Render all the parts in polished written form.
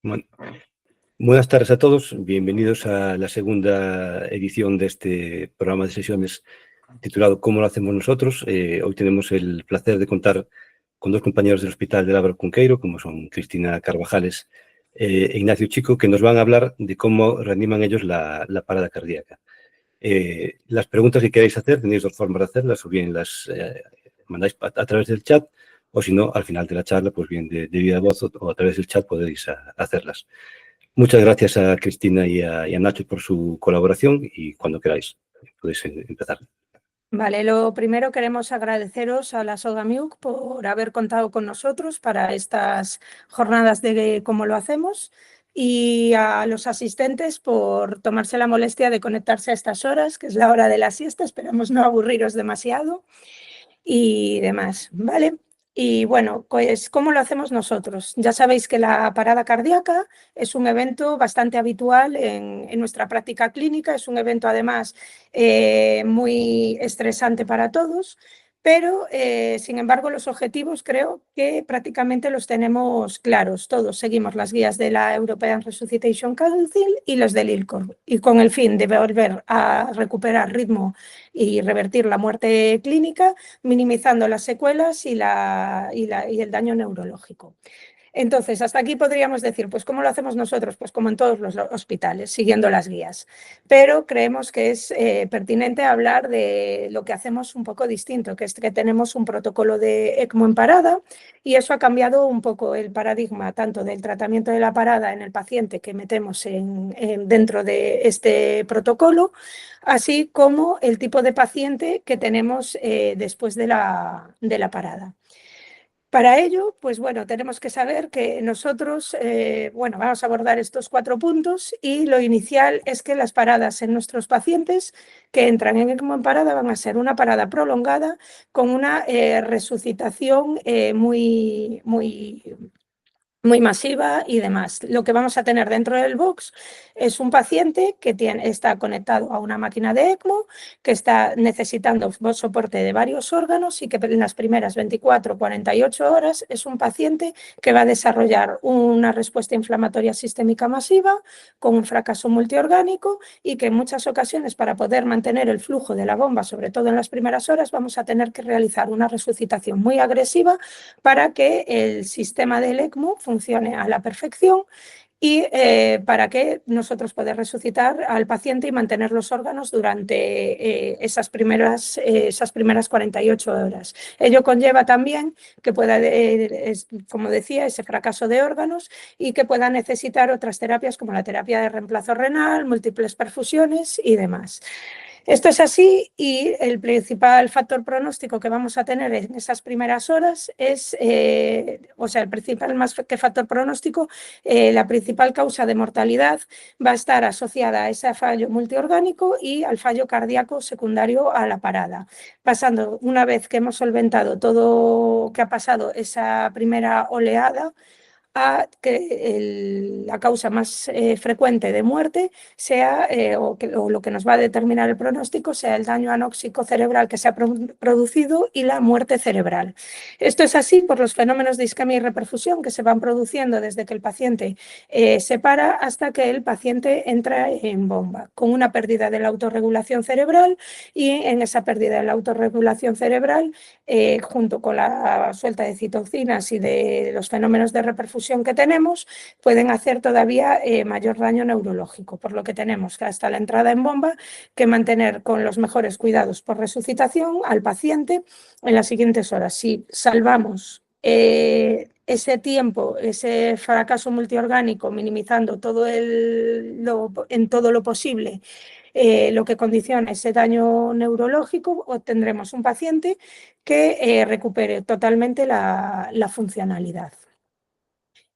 Bueno, buenas tardes a todos. Bienvenidos a la segunda edición de este programa de sesiones titulado ¿Cómo lo hacemos nosotros? Hoy tenemos el placer de contar con dos compañeros del Hospital de Álvaro Cunqueiro, como son Cristina Carvajales e Ignacio Chico, que nos van a hablar de cómo reaniman ellos la parada cardíaca. Las preguntas que queráis hacer, tenéis dos formas de hacerlas, o bien las mandáis a través del chat, o si no, al final de la charla, pues bien de viva voz o a través del chat podéis hacerlas. Muchas gracias a Cristina y a Nacho por su colaboración y cuando queráis podéis empezar. Vale, lo primero queremos agradeceros a la SOGAMIUC por haber contado con nosotros para estas jornadas de cómo lo hacemos y a los asistentes por tomarse la molestia de conectarse a estas horas, que es la hora de la siesta. Esperamos no aburriros demasiado y demás, ¿vale? Y bueno, pues ¿cómo lo hacemos nosotros? Ya sabéis que la parada cardíaca es un evento bastante habitual en nuestra práctica clínica, es un evento además muy estresante para todos, pero sin embargo los objetivos creo que prácticamente los tenemos claros. Todos seguimos las guías de la European Resuscitation Council y los del ILCOR, y con el fin de volver a recuperar ritmo y revertir la muerte clínica, minimizando las secuelas y el daño neurológico. Entonces, hasta aquí podríamos decir, pues, ¿cómo lo hacemos nosotros? Pues como en todos los hospitales, siguiendo las guías. Pero creemos que es pertinente hablar de lo que hacemos un poco distinto, que es que tenemos un protocolo de ECMO en parada y eso ha cambiado un poco el paradigma tanto del tratamiento de la parada en el paciente que metemos dentro de este protocolo, así como el tipo de paciente que tenemos después de la parada. Para ello, pues bueno, tenemos que saber que nosotros, vamos a abordar estos 4 puntos y lo inicial es que las paradas en nuestros pacientes que entran en ECMO en parada van a ser una parada prolongada con una resucitación muy masiva y demás. Lo que vamos a tener dentro del box es un paciente que está conectado a una máquina de ECMO, que está necesitando soporte de varios órganos y que en las primeras 24 48 horas es un paciente que va a desarrollar una respuesta inflamatoria sistémica masiva con un fracaso multiorgánico y que en muchas ocasiones, para poder mantener el flujo de la bomba, sobre todo en las primeras horas, vamos a tener que realizar una resucitación muy agresiva para que el sistema del ECMO funcione a la perfección y para que nosotros podamos resucitar al paciente y mantener los órganos durante esas primeras 48 horas. Ello conlleva también que pueda, como decía, ese fracaso de órganos y que pueda necesitar otras terapias como la terapia de reemplazo renal, múltiples perfusiones y demás. Esto es así y el principal factor pronóstico que vamos a tener en esas primeras horas es, el principal más que factor pronóstico, la principal causa de mortalidad va a estar asociada a ese fallo multiorgánico y al fallo cardíaco secundario a la parada. Pasando, una vez que hemos solventado todo que ha pasado esa primera oleada, a que la causa más frecuente de muerte sea, o lo que nos va a determinar el pronóstico, sea el daño anóxico cerebral que se ha producido y la muerte cerebral. Esto es así por los fenómenos de isquemia y reperfusión que se van produciendo desde que el paciente se para hasta que el paciente entra en bomba, con una pérdida de la autorregulación cerebral y en esa pérdida de la autorregulación cerebral, junto con la suelta de citocinas y de los fenómenos de reperfusión que tenemos, pueden hacer todavía mayor daño neurológico, por lo que tenemos que hasta la entrada en bomba que mantener con los mejores cuidados por resucitación al paciente en las siguientes horas. Si salvamos ese tiempo, ese fracaso multiorgánico, minimizando en todo lo posible lo que condiciona ese daño neurológico, obtendremos un paciente que recupere totalmente la funcionalidad.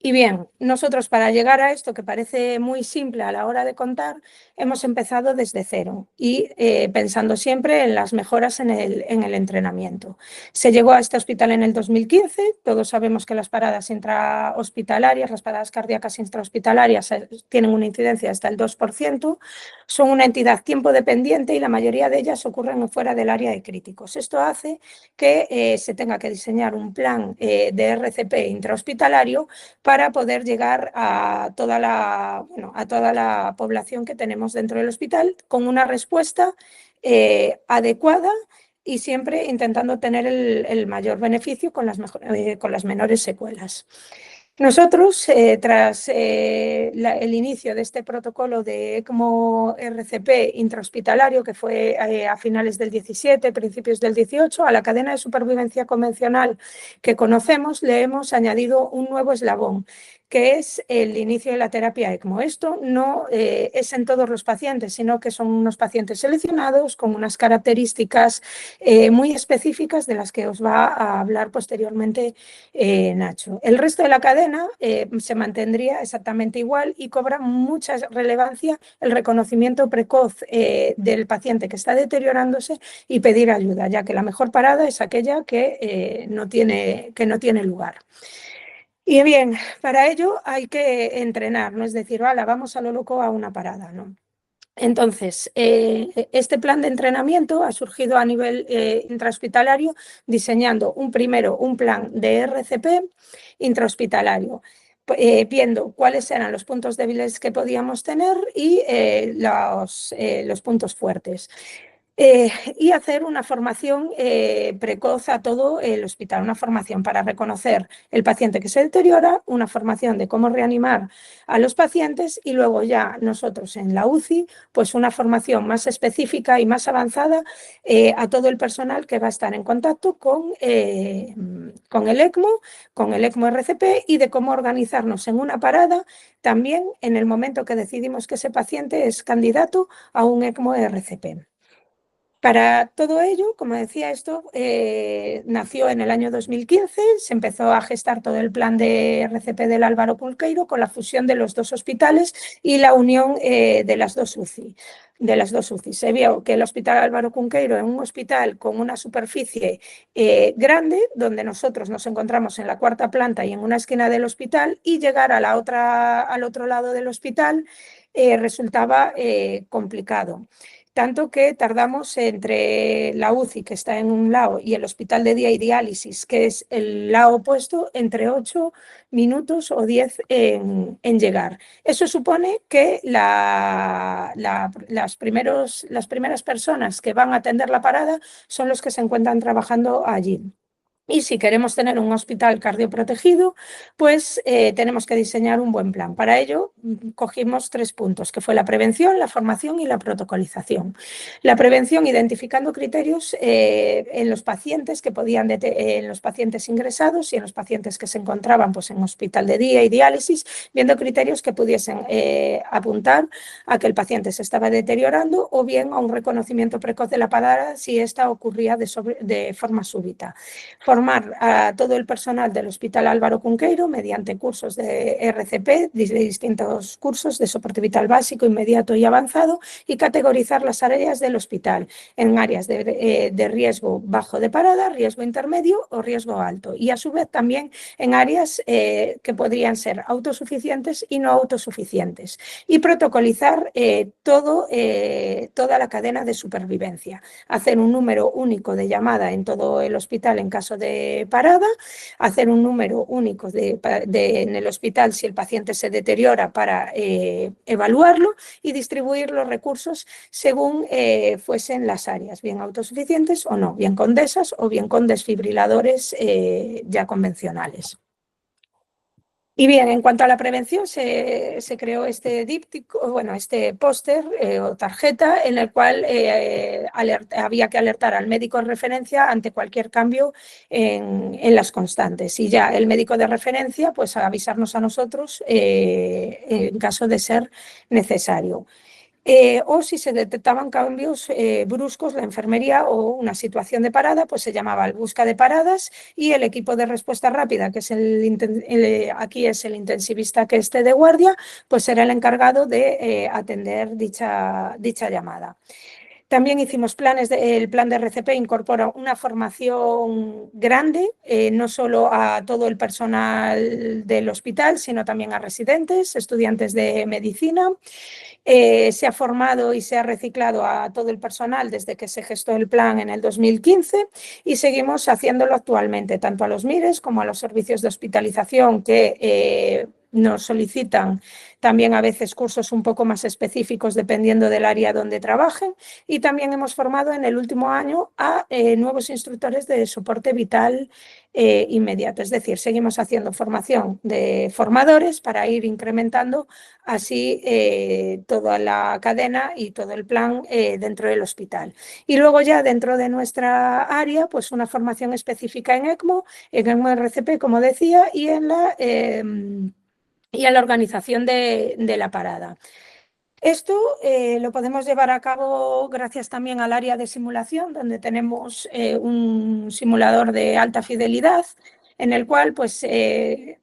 Y bien, nosotros para llegar a esto, que parece muy simple a la hora de contar, hemos empezado desde cero y pensando siempre en las mejoras en el entrenamiento. Se llegó a este hospital en el 2015, todos sabemos que las paradas intrahospitalarias, las paradas cardíacas intrahospitalarias tienen una incidencia hasta el 2%, son una entidad tiempo dependiente y la mayoría de ellas ocurren fuera del área de críticos. Esto hace que se tenga que diseñar un plan de RCP intrahospitalario para para poder llegar a toda la población que tenemos dentro del hospital con una respuesta adecuada y siempre intentando tener el mayor beneficio con las menores secuelas. Nosotros, tras el inicio de este protocolo de ECMO RCP intrahospitalario, que fue a finales del 17, principios del 18, a la cadena de supervivencia convencional que conocemos le hemos añadido un nuevo eslabón, que es el inicio de la terapia ECMO. Esto no es en todos los pacientes, sino que son unos pacientes seleccionados con unas características muy específicas de las que os va a hablar posteriormente Nacho. El resto de la cadena se mantendría exactamente igual y cobra mucha relevancia el reconocimiento precoz del paciente que está deteriorándose y pedir ayuda, ya que la mejor parada es aquella que no tiene lugar. Y bien, para ello hay que entrenar, no es decir, vale, vamos a lo loco a una parada, ¿no? Entonces, este plan de entrenamiento ha surgido a nivel intrahospitalario diseñando primero un plan de RCP intrahospitalario, viendo cuáles eran los puntos débiles que podíamos tener y los puntos fuertes. Y hacer una formación precoz a todo el hospital, una formación para reconocer el paciente que se deteriora, una formación de cómo reanimar a los pacientes y luego ya nosotros en la UCI, pues una formación más específica y más avanzada a todo el personal que va a estar en contacto con el ECMO RCP y de cómo organizarnos en una parada también en el momento que decidimos que ese paciente es candidato a un ECMO RCP. Para todo ello, como decía, esto nació en el año 2015, se empezó a gestar todo el plan de RCP del Álvaro Cunqueiro con la fusión de los dos hospitales y la unión de las dos UCI. Se vio que el Hospital Álvaro Cunqueiro es un hospital con una superficie grande, donde nosotros nos encontramos en la cuarta planta y en una esquina del hospital, y llegar al otro lado del hospital resultaba complicado. Tanto que tardamos entre la UCI, que está en un lado, y el hospital de día y diálisis, que es el lado opuesto, entre 8 minutos o 10 en llegar. Eso supone que las primeras personas que van a atender la parada son los que se encuentran trabajando allí. Y si queremos tener un hospital cardioprotegido, pues tenemos que diseñar un buen plan. Para ello, cogimos 3 puntos, que fue la prevención, la formación y la protocolización. La prevención, identificando criterios en los pacientes que podían, en los pacientes ingresados y en los pacientes que se encontraban pues, en hospital de día y diálisis, viendo criterios que pudiesen apuntar a que el paciente se estaba deteriorando o bien a un reconocimiento precoz de la parada si esta ocurría de forma súbita. Formar a todo el personal del Hospital Álvaro Cunqueiro mediante cursos de RCP, de distintos cursos de soporte vital básico, inmediato y avanzado, y categorizar las áreas del hospital en áreas de riesgo bajo de parada, riesgo intermedio o riesgo alto, y a su vez también en áreas que podrían ser autosuficientes y no autosuficientes, y protocolizar toda la cadena de supervivencia, hacer un número único de llamada en todo el hospital en caso de parada, hacer un número único en el hospital si el paciente se deteriora para evaluarlo y distribuir los recursos según fuesen las áreas, bien autosuficientes o no, bien con DESAs o bien con desfibriladores ya convencionales. Y bien, en cuanto a la prevención, se creó este díptico, bueno, este póster o tarjeta en el cual había que alertar al médico de referencia ante cualquier cambio en las constantes. Y ya el médico de referencia, pues a avisarnos a nosotros en caso de ser necesario. O si se detectaban cambios bruscos, la enfermería o una situación de parada, pues se llamaba el busca de paradas y el equipo de respuesta rápida, que es aquí es el intensivista que esté de guardia, pues será el encargado de atender dicha llamada. También hicimos el plan de RCP incorpora una formación grande, no solo a todo el personal del hospital, sino también a residentes, estudiantes de medicina. Se ha formado y se ha reciclado a todo el personal desde que se gestó el plan en el 2015 y seguimos haciéndolo actualmente, tanto a los MIRES como a los servicios de hospitalización que nos solicitan también a veces cursos un poco más específicos dependiendo del área donde trabajen, y también hemos formado en el último año a nuevos instructores de soporte vital inmediato. Es decir, seguimos haciendo formación de formadores para ir incrementando así toda la cadena y todo el plan dentro del hospital. Y luego ya dentro de nuestra área, pues una formación específica en ECMO RCP, como decía, y en la organización de la parada. Esto lo podemos llevar a cabo gracias también al área de simulación, donde tenemos un simulador de alta fidelidad en el cual pues,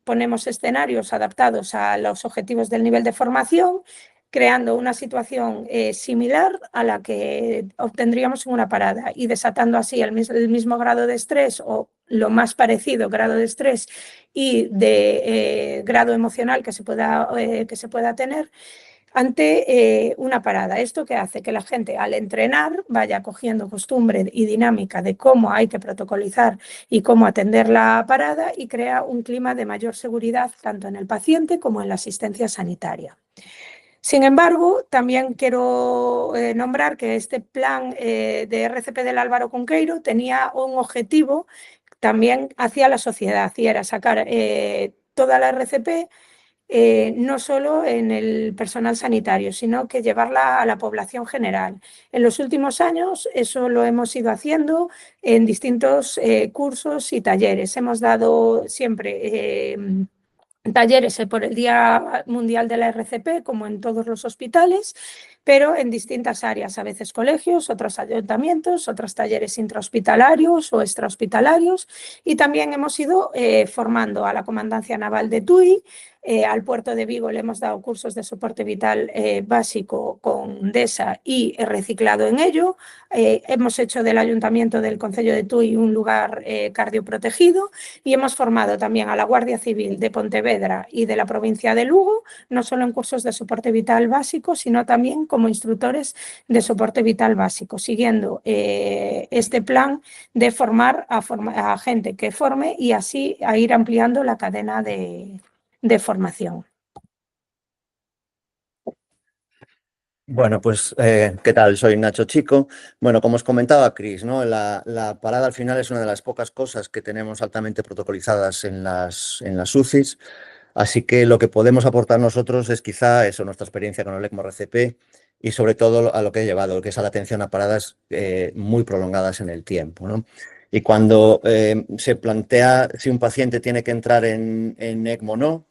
ponemos escenarios adaptados a los objetivos del nivel de formación, creando una situación similar a la que obtendríamos en una parada y desatando así el mismo grado de estrés o lo más parecido grado de estrés y de grado emocional que se pueda tener ante una parada. ¿Esto qué hace? Que la gente al entrenar vaya cogiendo costumbre y dinámica de cómo hay que protocolizar y cómo atender la parada y crea un clima de mayor seguridad tanto en el paciente como en la asistencia sanitaria. Sin embargo, también quiero nombrar que este plan de RCP del Álvaro Cunqueiro tenía un objetivo también hacia la sociedad y era sacar toda la RCP no solo en el personal sanitario, sino que llevarla a la población general. En los últimos años eso lo hemos ido haciendo en distintos cursos y talleres. Hemos dado siempre talleres por el Día Mundial de la RCP, como en todos los hospitales, pero en distintas áreas, a veces colegios, otros ayuntamientos, otros talleres intrahospitalarios o extrahospitalarios, y también hemos ido formando a la Comandancia Naval de Tui, al puerto de Vigo le hemos dado cursos de soporte vital básico con DESA y reciclado en ello. Hemos hecho del Ayuntamiento del Concello de Tui un lugar cardioprotegido y hemos formado también a la Guardia Civil de Pontevedra y de la provincia de Lugo, no solo en cursos de soporte vital básico, sino también como instructores de soporte vital básico, siguiendo este plan de formar a gente que forme y así a ir ampliando la cadena de formación. Bueno, pues, ¿qué tal? Soy Nacho Chico. Bueno, como os comentaba Cris, ¿no? La parada al final es una de las pocas cosas que tenemos altamente protocolizadas en las UCIs, así que lo que podemos aportar nosotros es quizá eso, nuestra experiencia con el ECMO RCP y sobre todo a lo que he llevado, que es a la atención a paradas muy prolongadas en el tiempo, ¿no? Y cuando se plantea si un paciente tiene que entrar en ECMO o no,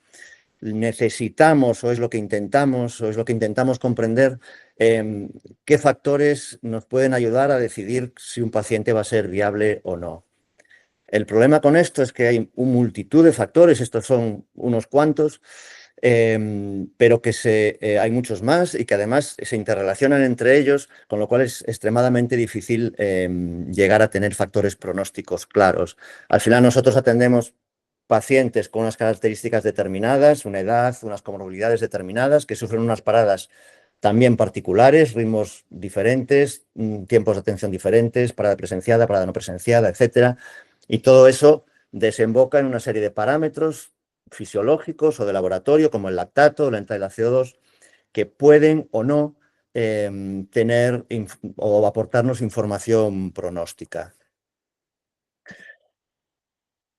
necesitamos o es lo que intentamos comprender qué factores nos pueden ayudar a decidir si un paciente va a ser viable o no. El problema con esto es que hay una multitud de factores, estos son unos cuantos, pero que hay muchos más y que además se interrelacionan entre ellos, con lo cual es extremadamente difícil llegar a tener factores pronósticos claros. Al final nosotros atendemos pacientes con unas características determinadas, una edad, unas comorbilidades determinadas, que sufren unas paradas también particulares, ritmos diferentes, tiempos de atención diferentes, parada presenciada, parada no presenciada, etcétera. Y todo eso desemboca en una serie de parámetros fisiológicos o de laboratorio, como el lactato, la entrada de la CO2, que pueden o no tener o aportarnos información pronóstica.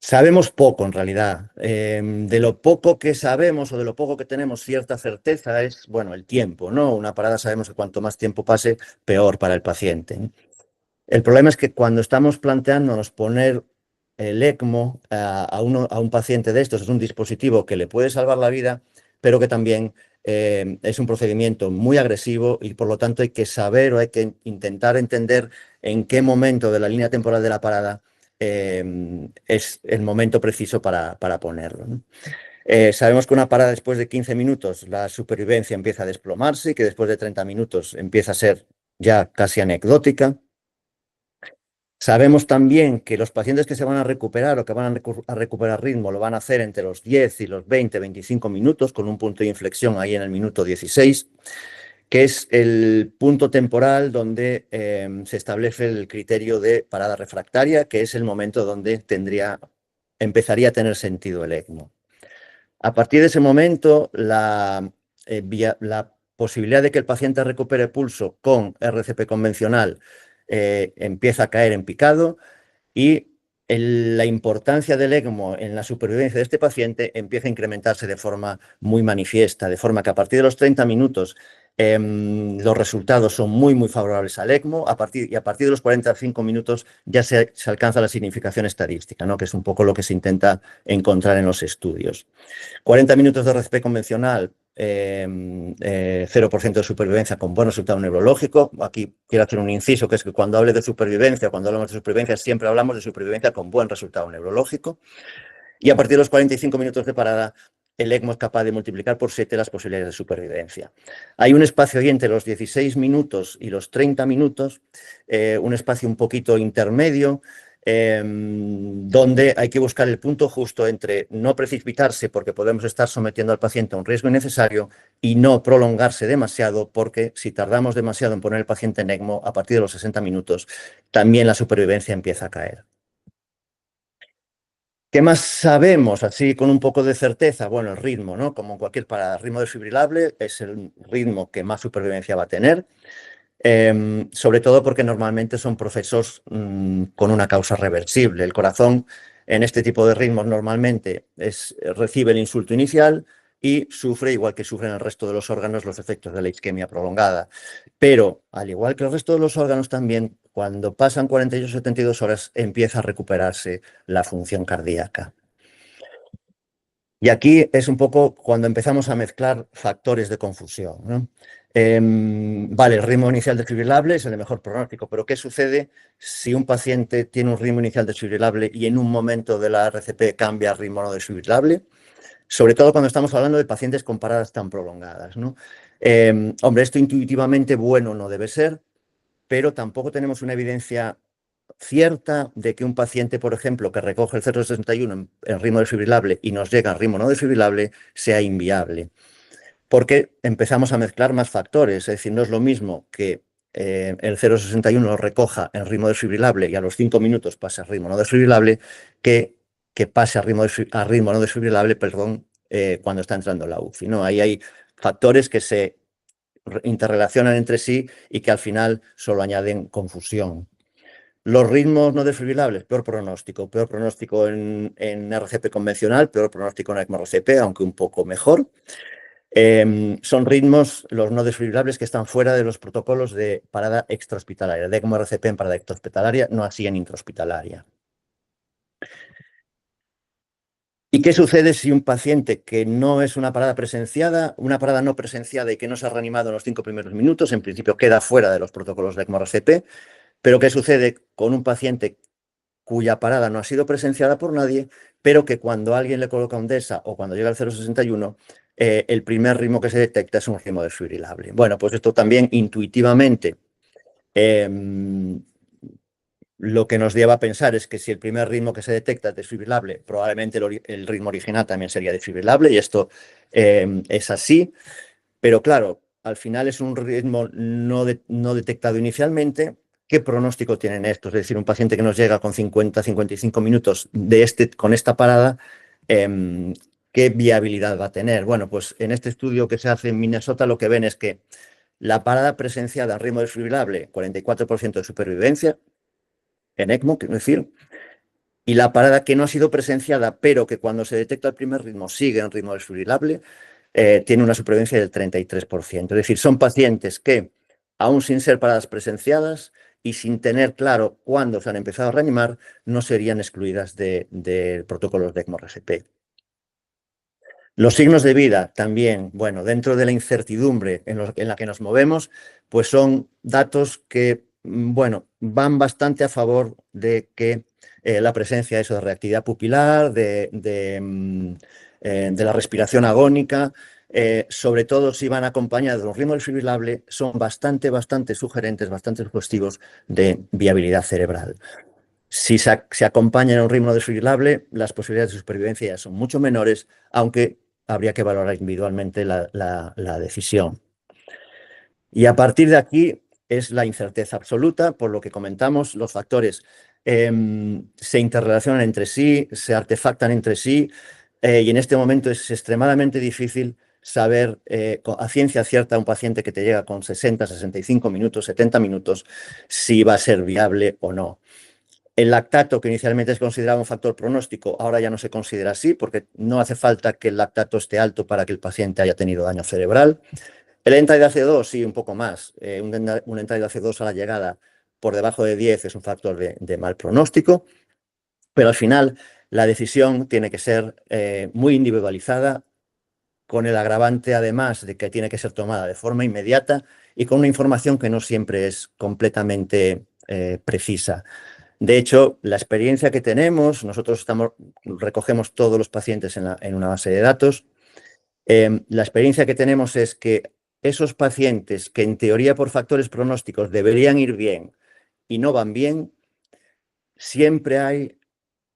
Sabemos poco, en realidad. De lo poco que sabemos o de lo poco que tenemos cierta certeza es, bueno, el tiempo, ¿no? Una parada sabemos que cuanto más tiempo pase, peor para el paciente. El problema es que cuando estamos planteándonos poner el ECMO a un paciente de estos, es un dispositivo que le puede salvar la vida, pero que también es un procedimiento muy agresivo y por lo tanto hay que saber o hay que intentar entender en qué momento de la línea temporal de la parada es el momento preciso para ponerlo, ¿no? Sabemos que una parada después de 15 minutos la supervivencia empieza a desplomarse y que después de 30 minutos empieza a ser ya casi anecdótica. Sabemos también que los pacientes que se van a recuperar o que van a recuperar ritmo lo van a hacer entre los 10 y los 20, 25 minutos, con un punto de inflexión ahí en el minuto 16, que es el punto temporal donde se establece el criterio de parada refractaria, que es el momento donde empezaría a tener sentido el ECMO. A partir de ese momento, la posibilidad de que el paciente recupere pulso con RCP convencional empieza a caer en picado y la importancia del ECMO en la supervivencia de este paciente empieza a incrementarse de forma muy manifiesta, de forma que a partir de los 30 minutos los resultados son muy, muy favorables al ECMO y a partir de los 45 minutos ya se alcanza la significación estadística, ¿no? Que es un poco lo que se intenta encontrar en los estudios. 40 minutos de RCP convencional, 0% de supervivencia con buen resultado neurológico. Aquí quiero hacer un inciso, que es que cuando hable de supervivencia, cuando hablamos de supervivencia, siempre hablamos de supervivencia con buen resultado neurológico. Y a partir de los 45 minutos de parada, el ECMO es capaz de multiplicar por 7 las posibilidades de supervivencia. Hay un espacio ahí entre los 16 minutos y los 30 minutos, un espacio un poquito intermedio, donde hay que buscar el punto justo entre no precipitarse porque podemos estar sometiendo al paciente a un riesgo innecesario y no prolongarse demasiado porque si tardamos demasiado en poner el paciente en ECMO, a partir de los 60 minutos, también la supervivencia empieza a caer. ¿Qué más sabemos así con un poco de certeza? Bueno, el ritmo, ¿no? Como en cualquier parada, el ritmo desfibrilable es el ritmo que más supervivencia va a tener, sobre todo porque normalmente son procesos con una causa reversible. El corazón en este tipo de ritmos normalmente recibe el insulto inicial y sufre, igual que sufren el resto de los órganos, los efectos de la isquemia prolongada. Pero, al igual que el resto de los órganos también, cuando pasan 48 o 72 horas, empieza a recuperarse la función cardíaca. Y aquí es un poco cuando empezamos a mezclar factores de confusión, ¿no? Vale, el ritmo inicial desfibrilable es el de mejor pronóstico, pero ¿qué sucede si un paciente tiene un ritmo inicial desfibrilable y en un momento de la RCP cambia a ritmo no desfibrilable? Sobre todo cuando estamos hablando de pacientes con paradas tan prolongadas, ¿no? Hombre, esto intuitivamente bueno no debe ser, pero tampoco tenemos una evidencia cierta de que un paciente, por ejemplo, que recoge el 0,61 en ritmo desfibrilable y nos llega a ritmo no desfibrilable, sea inviable. Porque empezamos a mezclar más factores, es decir, no es lo mismo que el 0,61 lo recoja en ritmo desfibrilable y a los 5 minutos pase a ritmo no desfibrilable que pase a ritmo no desfibrilable, perdón, cuando está entrando la UCI, ¿no? Ahí hay factores que se interrelacionan entre sí y que al final solo añaden confusión. Los ritmos no desfibrilables, peor pronóstico en RCP convencional, peor pronóstico en ECMO-RCP, aunque un poco mejor. Son ritmos, los no desfibrilables, que están fuera de los protocolos de parada extrahospitalaria, de ECMO-RCP en parada extrahospitalaria, no así en intrahospitalaria. ¿Y qué sucede si un paciente que no es una parada presenciada, una parada no presenciada y que no se ha reanimado en los 5 primeros minutos, en principio queda fuera de los protocolos de ECMO-RCP, pero qué sucede con un paciente cuya parada no ha sido presenciada por nadie, pero que cuando alguien le coloca un DESA o cuando llega al 0,61, el primer ritmo que se detecta es un ritmo desfibrilable? Bueno, pues esto también intuitivamente lo que nos lleva a pensar es que si el primer ritmo que se detecta es desfibrilable, probablemente el ritmo original también sería desfibrilable, y esto es así, pero claro, al final es un ritmo no detectado inicialmente. ¿Qué pronóstico tienen estos? Es decir, un paciente que nos llega con 50-55 minutos con esta parada, ¿qué viabilidad va a tener? Bueno, pues en este estudio que se hace en Minnesota lo que ven es que la parada presenciada en ritmo desfibrilable, 44% de supervivencia en ECMO, quiero decir, y la parada que no ha sido presenciada, pero que cuando se detecta el primer ritmo sigue en ritmo desfibrilable, tiene una supervivencia del 33%. Es decir, son pacientes que, aún sin ser paradas presenciadas y sin tener claro cuándo se han empezado a reanimar, no serían excluidas de protocolos de ECMO-RCP. Los signos de vida también, bueno, dentro de la incertidumbre en la que nos movemos, pues son datos que, bueno, van bastante a favor de que la presencia de reactividad pupilar, de la respiración agónica, sobre todo si van acompañados de un ritmo desfibrilable, son bastante sugerentes, bastante sugestivos de viabilidad cerebral. Si se acompaña en un ritmo desfibrilable, las posibilidades de supervivencia ya son mucho menores, aunque habría que valorar individualmente la decisión. Y a partir de aquí es la incerteza absoluta, por lo que comentamos, los factores se interrelacionan entre sí, se artefactan entre sí, y en este momento es extremadamente difícil saber a ciencia cierta a un paciente que te llega con 60, 65 minutos, 70 minutos, si va a ser viable o no. El lactato, que inicialmente se consideraba un factor pronóstico, ahora ya no se considera así, porque no hace falta que el lactato esté alto para que el paciente haya tenido daño cerebral. El ENTAI de AC2, sí, un poco más. Un ENTAI de AC2 a la llegada por debajo de 10 es un factor de mal pronóstico, pero al final la decisión tiene que ser muy individualizada, con el agravante además de que tiene que ser tomada de forma inmediata y con una información que no siempre es completamente precisa. De hecho, la experiencia que tenemos, nosotros recogemos todos los pacientes en una base de datos. La experiencia que tenemos es que esos pacientes que en teoría por factores pronósticos deberían ir bien y no van bien, siempre hay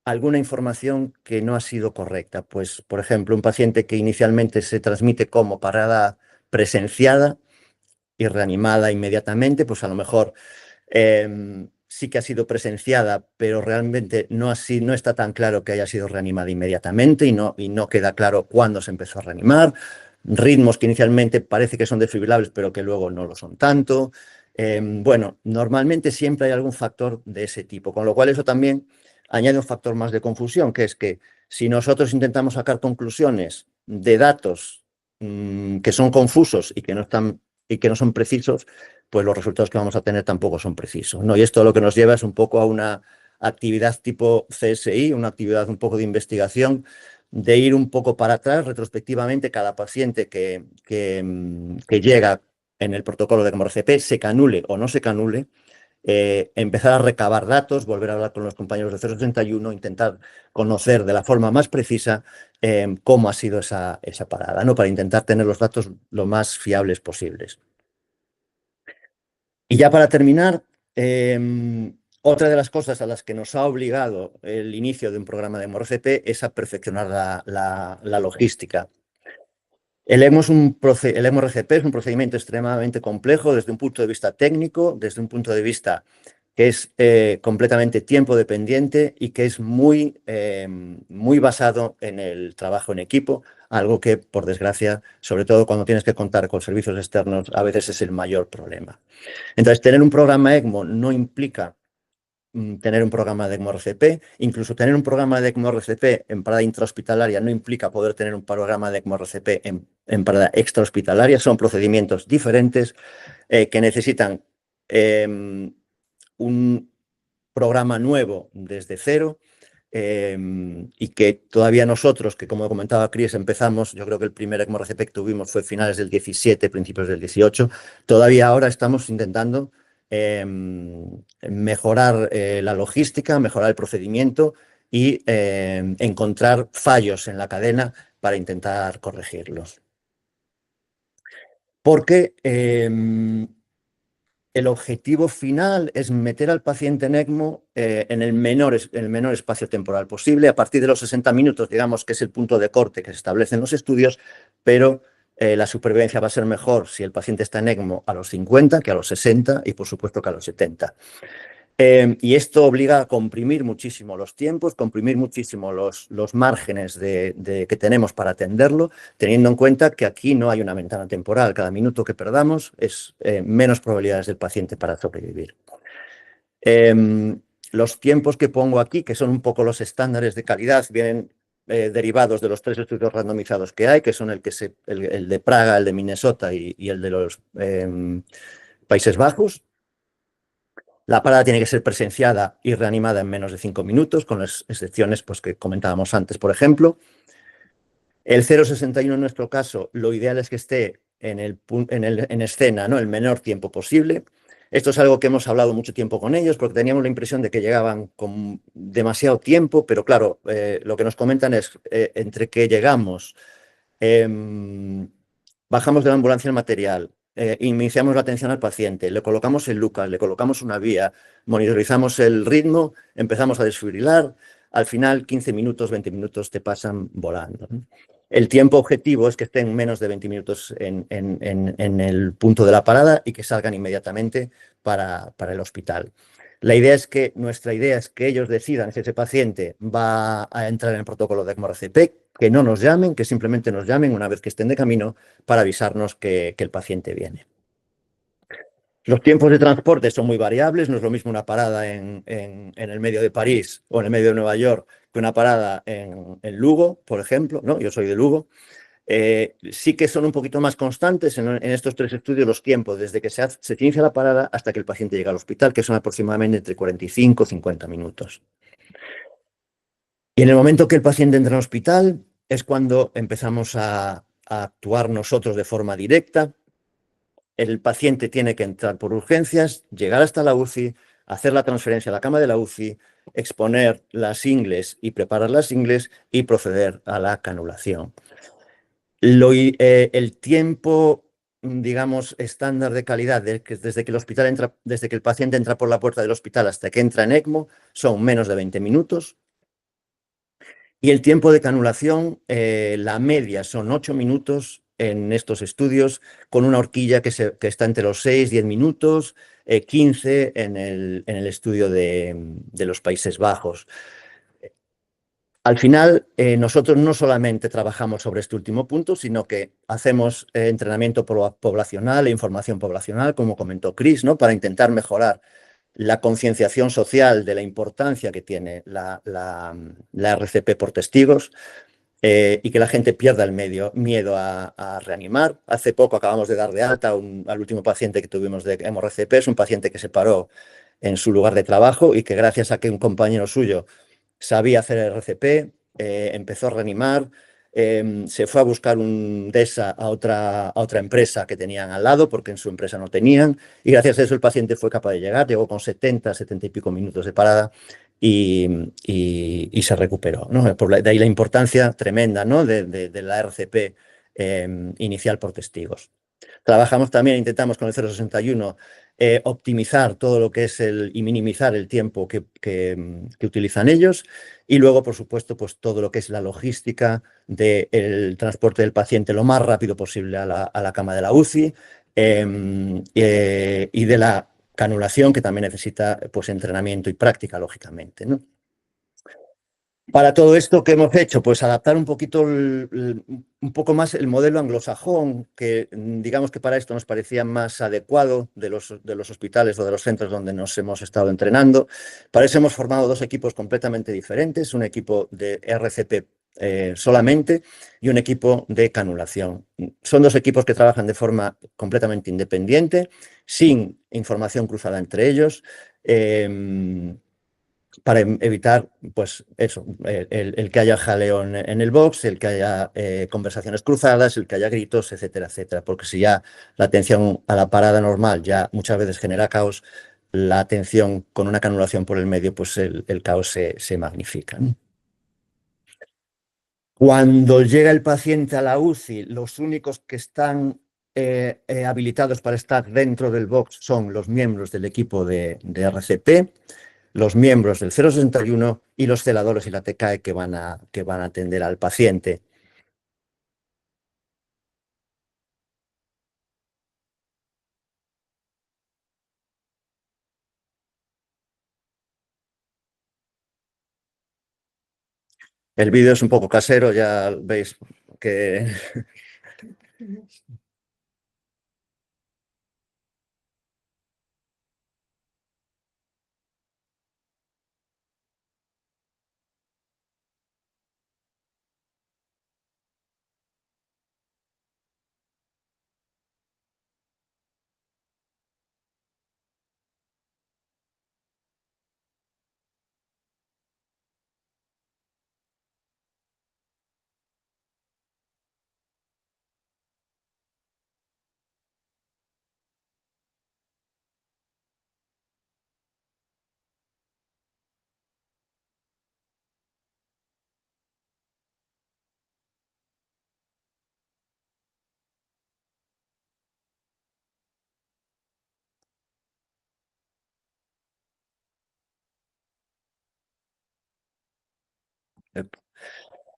alguna información que no ha sido correcta. Pues, por ejemplo, un paciente que inicialmente se transmite como parada presenciada y reanimada inmediatamente, pues a lo mejor sí que ha sido presenciada, pero realmente no está tan claro que haya sido reanimada inmediatamente y no queda claro cuándo se empezó a reanimar. Ritmos que inicialmente parece que son desfibrilables, pero que luego no lo son tanto. Bueno, normalmente siempre hay algún factor de ese tipo, con lo cual eso también añade un factor más de confusión, que es que si nosotros intentamos sacar conclusiones de datos que son confusos y que no son precisos, pues los resultados que vamos a tener tampoco son precisos, ¿no? Y esto lo que nos lleva es un poco a una actividad tipo CSI, una actividad un poco de investigación, de ir un poco para atrás retrospectivamente cada paciente que llega en el protocolo de CMORCP, se canule o no se canule, empezar a recabar datos, volver a hablar con los compañeros de 081, intentar conocer de la forma más precisa cómo ha sido esa parada, ¿no? Para intentar tener los datos lo más fiables posibles. Y ya para terminar, otra de las cosas a las que nos ha obligado el inicio de un programa de MORCP es a perfeccionar la logística. El MORCP es un procedimiento extremadamente complejo desde un punto de vista técnico, desde un punto de vista que es completamente tiempo dependiente y que es muy basado en el trabajo en equipo, algo que, por desgracia, sobre todo cuando tienes que contar con servicios externos, a veces es el mayor problema. Entonces, tener un programa ECMO no implica tener un programa de ECMO-RCP, incluso tener un programa de ECMO-RCP en parada intrahospitalaria no implica poder tener un programa de ECMO-RCP en parada extrahospitalaria, son procedimientos diferentes que necesitan un programa nuevo desde cero y que todavía nosotros, que como comentaba Chris, empezamos, yo creo que el primer ECMO-RCP que tuvimos fue finales del 17, principios del 18, todavía ahora estamos intentando mejorar la logística, mejorar el procedimiento y encontrar fallos en la cadena para intentar corregirlos. Porque el objetivo final es meter al paciente en ECMO en el menor espacio temporal posible, a partir de los 60 minutos, digamos que es el punto de corte que se establece en los estudios, pero la supervivencia va a ser mejor si el paciente está en ECMO a los 50 que a los 60 y por supuesto que a los 70. Y esto obliga a comprimir muchísimo los tiempos, comprimir muchísimo los márgenes que tenemos para atenderlo, teniendo en cuenta que aquí no hay una ventana temporal. Cada minuto que perdamos es menos probabilidades del paciente para sobrevivir. Los tiempos que pongo aquí, que son un poco los estándares de calidad, vienen derivados de los 3 estudios randomizados que hay, que son el de Praga, el de Minnesota y el de los Países Bajos. La parada tiene que ser presenciada y reanimada en menos de 5 minutos, con las excepciones pues, que comentábamos antes, por ejemplo. El 0,61 en nuestro caso, lo ideal es que esté en escena, ¿no? El menor tiempo posible. Esto es algo que hemos hablado mucho tiempo con ellos, porque teníamos la impresión de que llegaban con demasiado tiempo, pero claro, lo que nos comentan es entre que llegamos Bajamos de la ambulancia el material, iniciamos la atención al paciente, le colocamos el Lucas, le colocamos una vía, monitorizamos el ritmo, empezamos a desfibrilar. Al final, 15 minutos, 20 minutos te pasan volando, ¿no? El tiempo objetivo es que estén menos de 20 minutos en el punto de la parada y que salgan inmediatamente para el hospital. Nuestra idea es que ellos decidan si ese paciente va a entrar en el protocolo de ECMO-RCP, que no nos llamen, que simplemente nos llamen una vez que estén de camino para avisarnos que el paciente viene. Los tiempos de transporte son muy variables, no es lo mismo una parada en el medio de París o en el medio de Nueva York que una parada en Lugo, por ejemplo, ¿no? Yo soy de Lugo. Sí que son un poquito más constantes en estos 3 estudios los tiempos, desde que se inicia la parada hasta que el paciente llega al hospital, que son aproximadamente entre 45 y 50 minutos. Y en el momento que el paciente entra al hospital es cuando empezamos a actuar nosotros de forma directa. El paciente tiene que entrar por urgencias, llegar hasta la UCI, hacer la transferencia a la cama de la UCI, exponer las ingles y preparar las ingles y proceder a la canulación. El tiempo, digamos, estándar de calidad desde que el paciente entra por la puerta del hospital hasta que entra en ECMO son menos de 20 minutos. Y el tiempo de canulación, la media son 8 minutos en estos estudios, con una horquilla que está entre los 6 y 10 minutos, 15 en el estudio de los Países Bajos. Al final, nosotros no solamente trabajamos sobre este último punto, sino que hacemos entrenamiento poblacional e información poblacional, como comentó Chris, ¿no? Para intentar mejorar la concienciación social de la importancia que tiene la RCP por testigos, y que la gente pierda el miedo a reanimar. Hace poco acabamos de dar de alta al último paciente que tuvimos de ECMO-RCP, es un paciente que se paró en su lugar de trabajo y que gracias a que un compañero suyo sabía hacer el RCP, empezó a reanimar, se fue a buscar un DESA a otra empresa que tenían al lado, porque en su empresa no tenían, y gracias a eso el paciente fue capaz de llegar, llegó con 70 y pico minutos de parada y se recuperó, ¿no? De ahí la importancia tremenda, ¿no? de la RCP inicial por testigos. Trabajamos también, intentamos con el 061 optimizar todo lo que es y minimizar el tiempo que utilizan ellos, y luego, por supuesto, pues todo lo que es la logística del transporte del paciente lo más rápido posible a la cama de la UCI, y de la canulación, que también necesita pues entrenamiento y práctica, lógicamente, ¿no? Para todo esto, ¿qué hemos hecho? Pues adaptar un poquito, un poco más el modelo anglosajón, que digamos que para esto nos parecía más adecuado de los hospitales o de los centros donde nos hemos estado entrenando. Para eso hemos formado 2 equipos completamente diferentes, un equipo de RCP solamente y un equipo de canulación. Son 2 equipos que trabajan de forma completamente independiente, sin información cruzada entre ellos. Para evitar, pues eso, el que haya jaleo en el box, el que haya conversaciones cruzadas, el que haya gritos, etcétera, etcétera. Porque si ya la atención a la parada normal ya muchas veces genera caos, la atención con una canulación por el medio, pues el caos se magnifica, ¿no? Cuando llega el paciente a la UCI, los únicos que están habilitados para estar dentro del box son los miembros del equipo de RCP, los miembros del 061 y los celadores y la TCAE que van a atender al paciente. El vídeo es un poco casero, ya veis que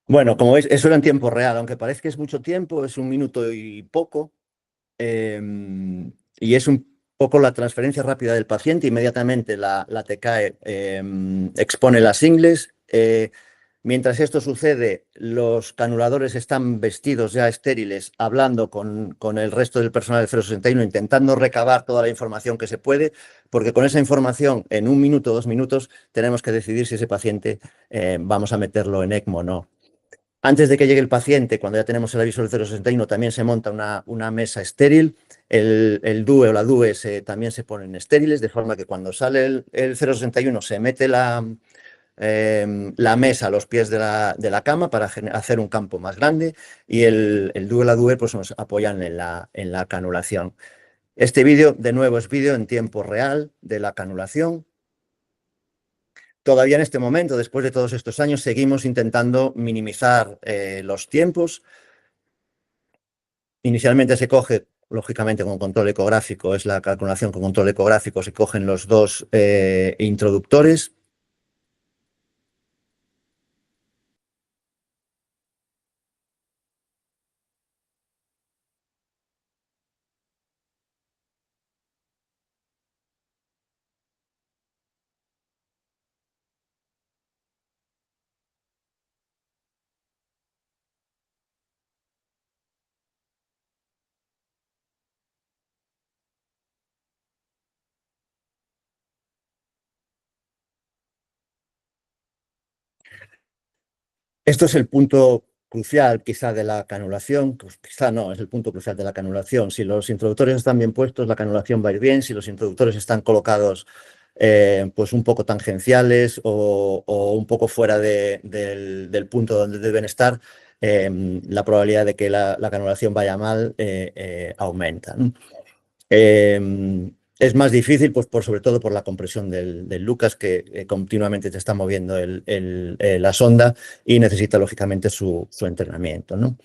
Bueno, como veis, eso era en tiempo real, aunque parece que es mucho tiempo, es 1 minuto y poco. Y es un poco la transferencia rápida del paciente. Inmediatamente la TCAE expone las ingles. Mientras esto sucede, los canuladores están vestidos ya estériles, hablando con el resto del personal del 061, intentando recabar toda la información que se puede, porque con esa información, en 1 minuto o 2 minutos, tenemos que decidir si ese paciente vamos a meterlo en ECMO o no. Antes de que llegue el paciente, cuando ya tenemos el aviso del 061, también se monta una mesa estéril. El DUE o la DUE también se ponen estériles, de forma que cuando sale el 061 se mete la mesa a los pies de la cama para hacer un campo más grande, y el DUE o la DUE pues, nos apoyan en la canulación. Este vídeo, de nuevo, es vídeo en tiempo real de la canulación. Todavía en este momento, después de todos estos años, seguimos intentando minimizar los tiempos. Inicialmente se coge, lógicamente, con control ecográfico, es la calculación con control ecográfico, se cogen los dos introductores. Esto es el punto crucial, quizá, de la canulación. Pues, quizá no, es el punto crucial de la canulación. Si los introductores están bien puestos, la canulación va a ir bien. Si los introductores están colocados pues un poco tangenciales o un poco fuera del punto donde deben estar, la probabilidad de que la canulación vaya mal aumenta, ¿no? Es más difícil, pues sobre todo por la compresión del Lucas, que continuamente te está moviendo la sonda y necesita, lógicamente, su entrenamiento, ¿no?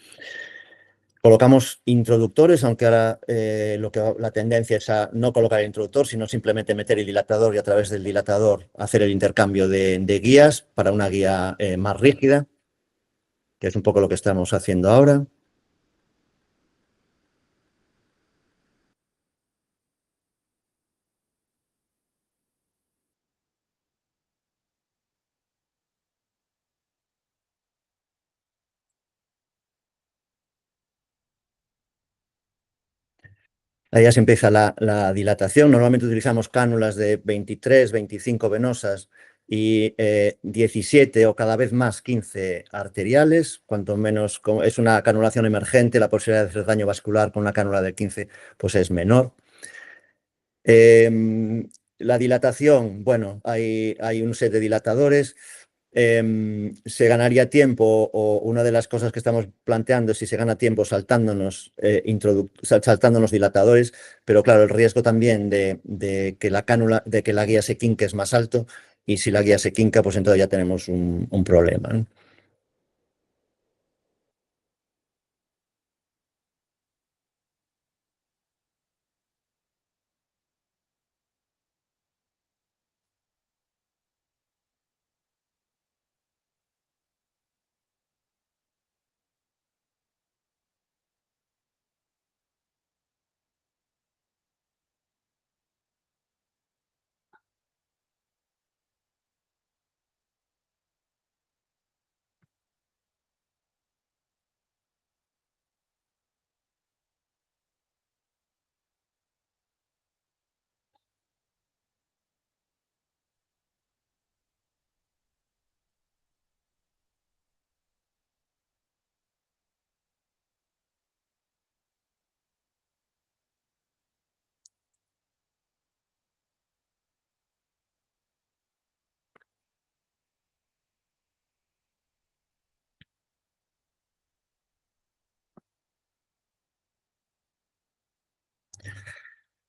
Colocamos introductores, aunque ahora la tendencia es a no colocar el introductor, sino simplemente meter el dilatador y a través del dilatador hacer el intercambio de guías para una guía más rígida, que es un poco lo que estamos haciendo ahora. Ahí ya se empieza la dilatación. Normalmente utilizamos cánulas de 23, 25 venosas y 17 o cada vez más 15 arteriales. Cuanto menos es una canulación emergente, la posibilidad de hacer daño vascular con una cánula de 15 pues es menor. La dilatación, bueno, hay un set de dilatadores. Se ganaría tiempo, o una de las cosas que estamos planteando es si se gana tiempo saltándonos, saltándonos dilatadores, pero claro, el riesgo también de que la guía se quinque es más alto, y si la guía se quinca, pues entonces ya tenemos un problema, ¿no?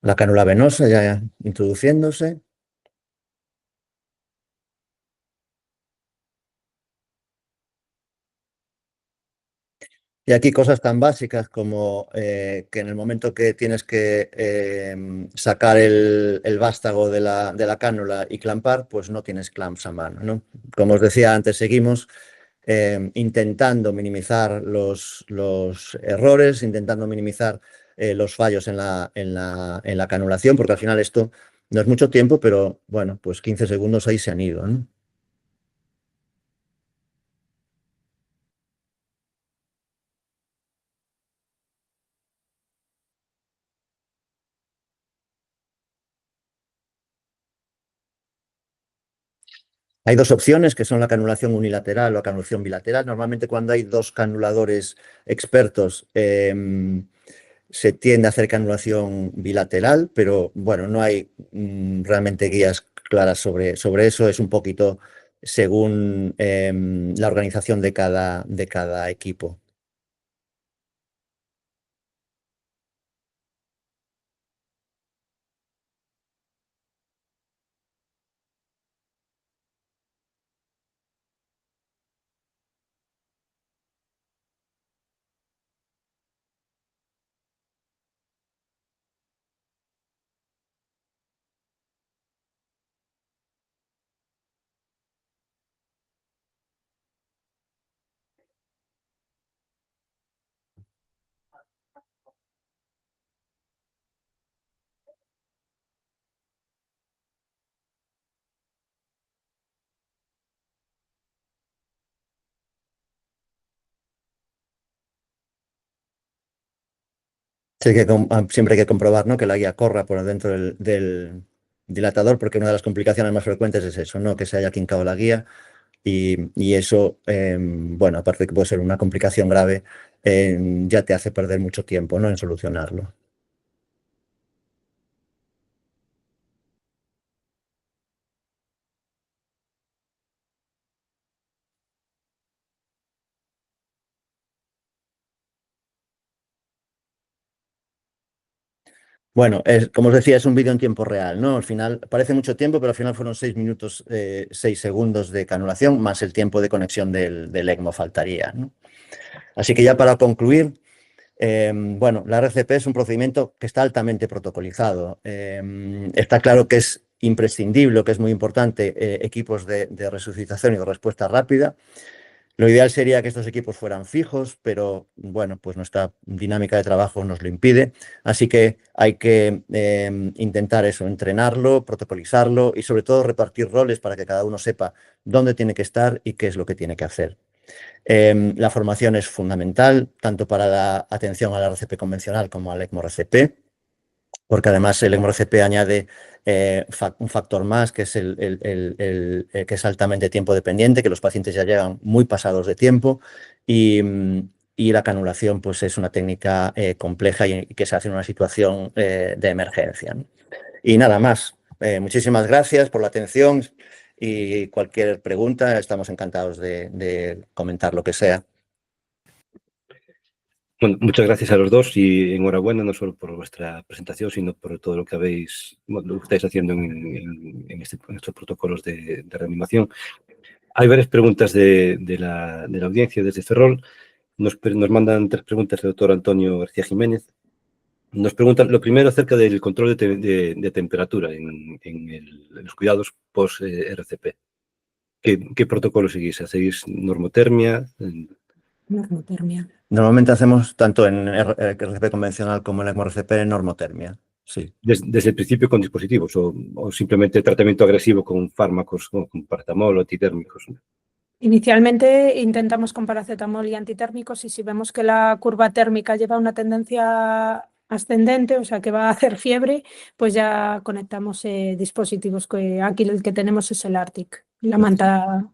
La cánula venosa ya introduciéndose. Y aquí cosas tan básicas como que en el momento que tienes que sacar el vástago de la cánula y clampar, pues no tienes clamps a mano, ¿no? Como os decía antes, seguimos intentando minimizar los errores, intentando minimizar los fallos en la canulación, porque al final esto no es mucho tiempo, pero bueno, pues 15 segundos ahí se han ido, ¿no? Hay dos opciones, que son la canulación unilateral o la canulación bilateral. Normalmente cuando hay dos canuladores expertos, se tiende a hacer canulación bilateral, pero bueno, no hay realmente guías claras sobre eso. Es un poquito según la organización de cada equipo. Sí, siempre hay que comprobar, ¿no?, que la guía corra por dentro del dilatador, porque una de las complicaciones más frecuentes es eso, ¿no?, que se haya quincado la guía y eso, bueno, aparte de que puede ser una complicación grave, ya te hace perder mucho tiempo, ¿no?, en solucionarlo. Bueno, como os decía, es un vídeo en tiempo real, ¿no? Al final parece mucho tiempo, pero al final fueron 6 minutos, 6 segundos de canulación, más el tiempo de conexión del ECMO faltaría, ¿no? Así que ya para concluir, bueno, la RCP es un procedimiento que está altamente protocolizado. Está claro que es imprescindible, que es muy importante, equipos de resucitación y de respuesta rápida. Lo ideal sería que estos equipos fueran fijos, pero bueno, pues nuestra dinámica de trabajo nos lo impide. Así que hay que intentar eso, entrenarlo, protocolizarlo y sobre todo repartir roles para que cada uno sepa dónde tiene que estar y qué es lo que tiene que hacer. La formación es fundamental, tanto para la atención a la RCP convencional como al ECMO-RCP, porque además el ECMO-RCP añade un factor más, que es que es altamente tiempo dependiente, que los pacientes ya llegan muy pasados de tiempo y la canulación pues, es una técnica compleja y que se hace en una situación de emergencia, ¿no? Y nada más. Muchísimas gracias por la atención y cualquier pregunta, estamos encantados de comentar lo que sea. Bueno, muchas gracias a los dos y enhorabuena no solo por vuestra presentación, sino por todo lo que lo que estáis haciendo en estos protocolos de reanimación. Hay varias preguntas de la audiencia desde Ferrol. Nos mandan 3 preguntas el doctor Antonio García Jiménez. Nos preguntan, lo primero, acerca del control de temperatura en los cuidados post-RCP. ¿Qué protocolo seguís? ¿Hacéis normotermia? Normotermia. Normalmente hacemos tanto en RCP convencional como en ECMO-RCP normotermia. Sí. Desde el principio con dispositivos o simplemente tratamiento agresivo con fármacos, con paracetamol o antitérmicos. Inicialmente intentamos con paracetamol y antitérmicos y si vemos que la curva térmica lleva una tendencia ascendente, o sea que va a hacer fiebre, pues ya conectamos dispositivos aquí el que tenemos es el Arctic, la manta.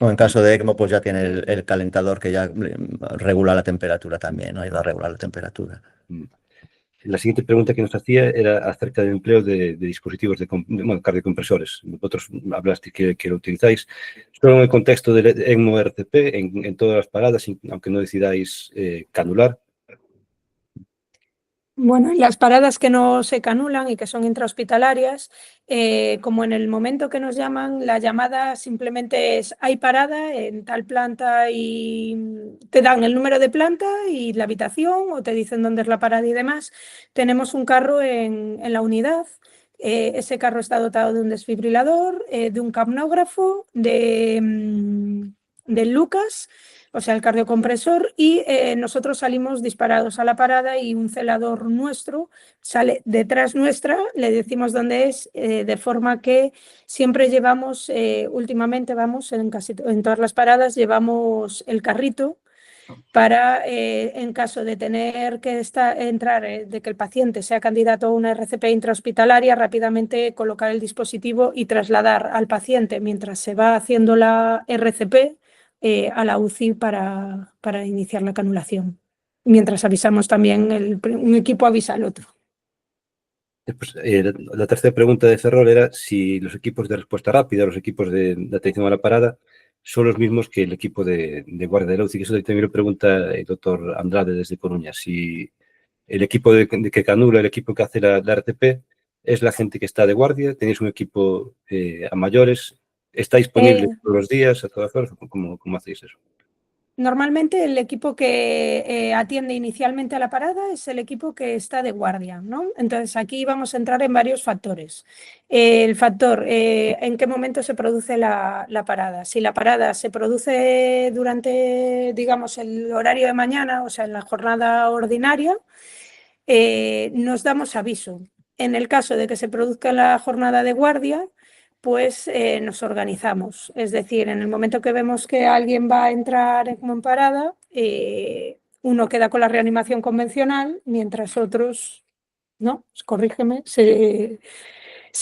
O en caso de ECMO, pues ya tiene el calentador que ya regula la temperatura también, ¿no? Ayuda a regular la temperatura. La siguiente pregunta que nos hacía era acerca del empleo de dispositivos cardiocompresores. Vosotros hablaste que lo utilizáis. Solo en el contexto del ECMO-RCP, en todas las paradas, aunque no decidáis canular. Bueno, en las paradas que no se canulan y que son intrahospitalarias, como en el momento que nos llaman, la llamada simplemente es hay parada en tal planta y te dan el número de planta y la habitación o te dicen dónde es la parada y demás. Tenemos un carro en la unidad. Ese carro está dotado de un desfibrilador, de un capnógrafo, de del Lucas, o sea, el cardiocompresor, y nosotros salimos disparados a la parada y un celador nuestro sale detrás nuestra, le decimos dónde es, de forma que siempre llevamos, últimamente vamos en todas las paradas, llevamos el carrito para, en caso de tener que entrar, de que el paciente sea candidato a una RCP intrahospitalaria, rápidamente colocar el dispositivo y trasladar al paciente mientras se va haciendo la RCP a la UCI para iniciar la canulación. Mientras avisamos también, un equipo avisa al otro. Después, la tercera pregunta de Ferrol era si los equipos de respuesta rápida, los equipos de atención a la parada, son los mismos que el equipo de guardia de la UCI. Eso también lo pregunta el doctor Andrade desde Coruña. Si el equipo que canula, el equipo que hace la RCP, es la gente que está de guardia, tenéis un equipo a mayores, está disponible todos los días, a todas horas, ¿cómo hacéis eso? Normalmente el equipo que atiende inicialmente a la parada es el equipo que está de guardia, ¿no? Entonces aquí vamos a entrar en varios factores. El factor, en qué momento se produce la parada. Si la parada se produce durante, digamos, el horario de mañana, o sea, en la jornada ordinaria, nos damos aviso. En el caso de que se produzca la jornada de guardia, pues nos organizamos. Es decir, en el momento que vemos que alguien va a entrar en parada, uno queda con la reanimación convencional, mientras otros, ¿no? Corrígeme, se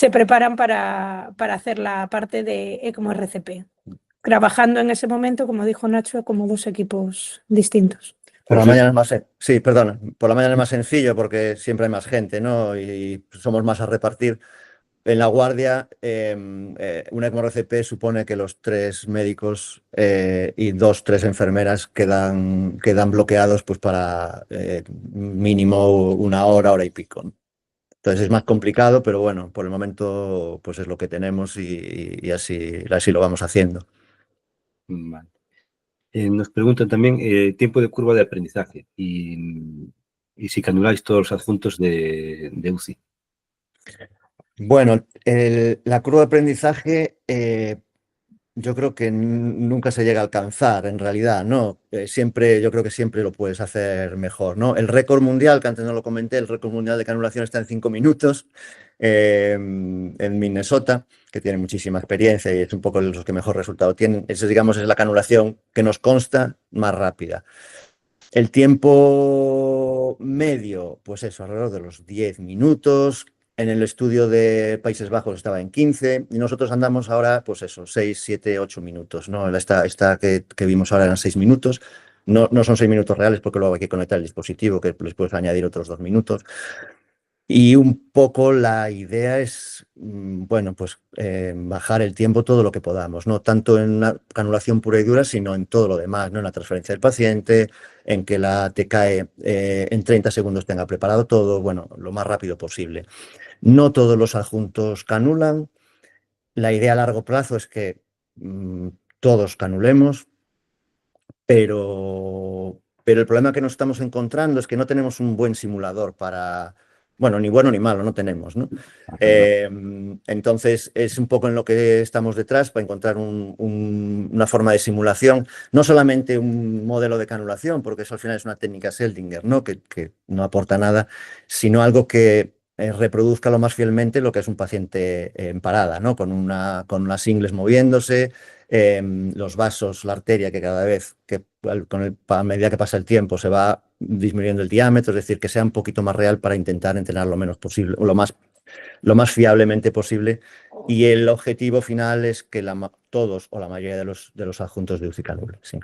preparan para hacer la parte de ECMO RCP, trabajando en ese momento, como dijo Nacho, como dos equipos distintos. Por la mañana es más, sí, perdona, por la mañana es más sencillo porque siempre hay más gente, ¿no? Y somos más a repartir. En la guardia, un ECMO RCP supone que los 3 médicos y 2-3 enfermeras quedan bloqueados pues para mínimo 1 hora, hora y pico, ¿no? Entonces es más complicado, pero bueno, por el momento pues es lo que tenemos y así lo vamos haciendo. Vale. Nos preguntan también tiempo de curva de aprendizaje y si canuláis todos los adjuntos de UCI. Bueno, la curva de aprendizaje yo creo que nunca se llega a alcanzar, en realidad, ¿no? Yo creo que siempre lo puedes hacer mejor, ¿no? El récord mundial, que antes no lo comenté, el récord mundial de canulación está en 5 minutos en Minnesota, que tiene muchísima experiencia y es un poco los que mejor resultado tienen. Eso, digamos, es la canulación que nos consta más rápida. El tiempo medio, pues eso, alrededor de los 10 minutos. En el estudio de Países Bajos estaba en 15 y nosotros andamos ahora, pues eso, 6, 7, 8 minutos, ¿no? Esta que vimos ahora eran 6 minutos. No son 6 minutos reales porque luego hay que conectar el dispositivo, que les puedes añadir otros 2 minutos. Y un poco la idea es, bueno, pues bajar el tiempo todo lo que podamos, no tanto en una canulación pura y dura, sino en todo lo demás, ¿no? En la transferencia del paciente, en que la TCAE en 30 segundos tenga preparado todo, bueno, lo más rápido posible. No todos los adjuntos canulan. La idea a largo plazo es que todos canulemos, pero el problema que nos estamos encontrando es que no tenemos un buen simulador para... Bueno, ni bueno ni malo, no tenemos, ¿no? Entonces, es un poco en lo que estamos detrás para encontrar una forma de simulación, no solamente un modelo de canulación, porque eso al final es una técnica Seldinger, ¿no? Que no aporta nada, sino algo que reproduzca lo más fielmente lo que es un paciente en parada, ¿no? Con unas ingles moviéndose, los vasos, la arteria que cada vez, a medida que pasa el tiempo, se va disminuyendo el diámetro, es decir, que sea un poquito más real para intentar entrenar lo menos posible, o lo más fiablemente posible. Y el objetivo final es que todos o la mayoría de los adjuntos de UCI canulen, sí.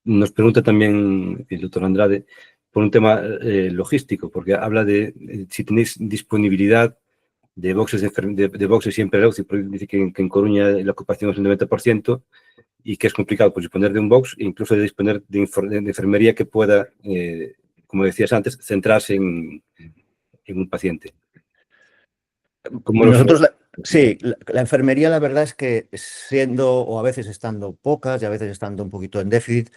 Nos pregunta también el doctor Andrade por un tema logístico, porque habla de si tenéis disponibilidad de boxes de boxes siempre en la UCI, porque dice que en Coruña la ocupación es el 90% y que es complicado pues, disponer de un box e incluso de disponer de enfermería que pueda, como decías antes, centrarse en un paciente. Nosotros, sí, la enfermería la verdad es que siendo o a veces estando pocas y a veces estando un poquito en déficit,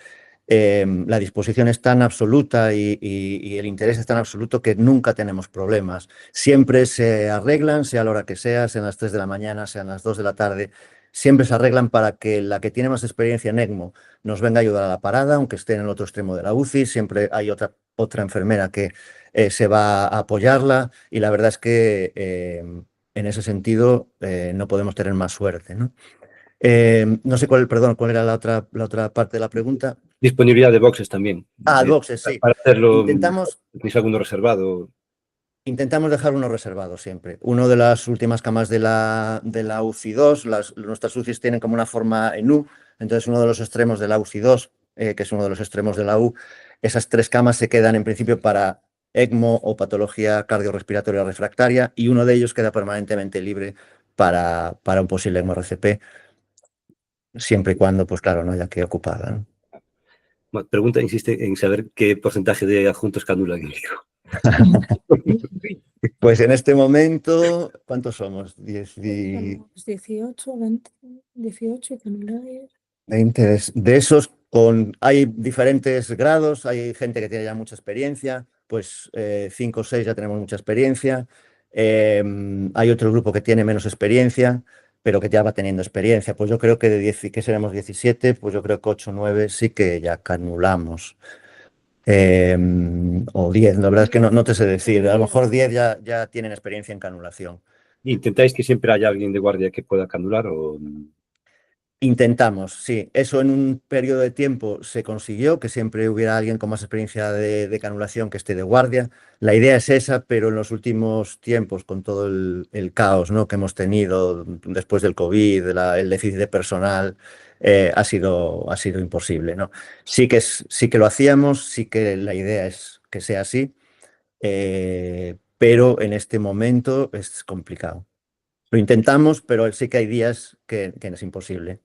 la disposición es tan absoluta y el interés es tan absoluto que nunca tenemos problemas. Siempre se arreglan, sea a la hora que sea, sean las 3 de la mañana, sean las 2 de la tarde. siempre se arreglan para que la que tiene más experiencia en ECMO nos venga a ayudar a la parada, aunque esté en el otro extremo de la UCI. Siempre hay otra enfermera que se va a apoyarla, y la verdad es que en ese sentido no podemos tener más suerte, ¿no? No sé perdón, cuál era la otra parte de la pregunta. Disponibilidad de boxes también. Boxes, sí. Para hacerlo, Intentamos alguno reservado. Intentamos dejar uno reservado siempre. Uno de las últimas camas de la UCI 2, nuestras UCIs tienen como una forma en U, entonces uno de los extremos de la UCI 2, que es uno de los extremos de la U, esas 3 camas se quedan en principio para ECMO o patología cardiorrespiratoria refractaria, y uno de ellos queda permanentemente libre para un posible ECMO-RCP, siempre y cuando, pues claro, no haya que ocuparla, ¿no? Pregunta insiste en saber qué porcentaje de adjuntos canulan. Pues en este momento, ¿cuántos somos? 18, 20, 18 y canular. 20 de esos, hay diferentes grados, hay gente que tiene ya mucha experiencia, pues 5 o 6 ya tenemos mucha experiencia. Hay otro grupo que tiene menos experiencia, pero que ya va teniendo experiencia. Pues yo creo que de 10, que seremos 17, pues yo creo que 8 o 9 sí que ya canulamos. O 10, la verdad es que no te sé decir. A lo mejor 10 ya tienen experiencia en canulación. ¿Intentáis que siempre haya alguien de guardia que pueda canular o...? Intentamos, sí. Eso en un periodo de tiempo se consiguió, que siempre hubiera alguien con más experiencia de canulación que esté de guardia. La idea es esa, pero en los últimos tiempos, con todo el caos, ¿no?, que hemos tenido después del COVID, el déficit de personal, ha sido imposible, ¿no? Sí que lo hacíamos, sí que la idea es que sea así, pero en este momento es complicado. Lo intentamos, pero sí que hay días que es imposible.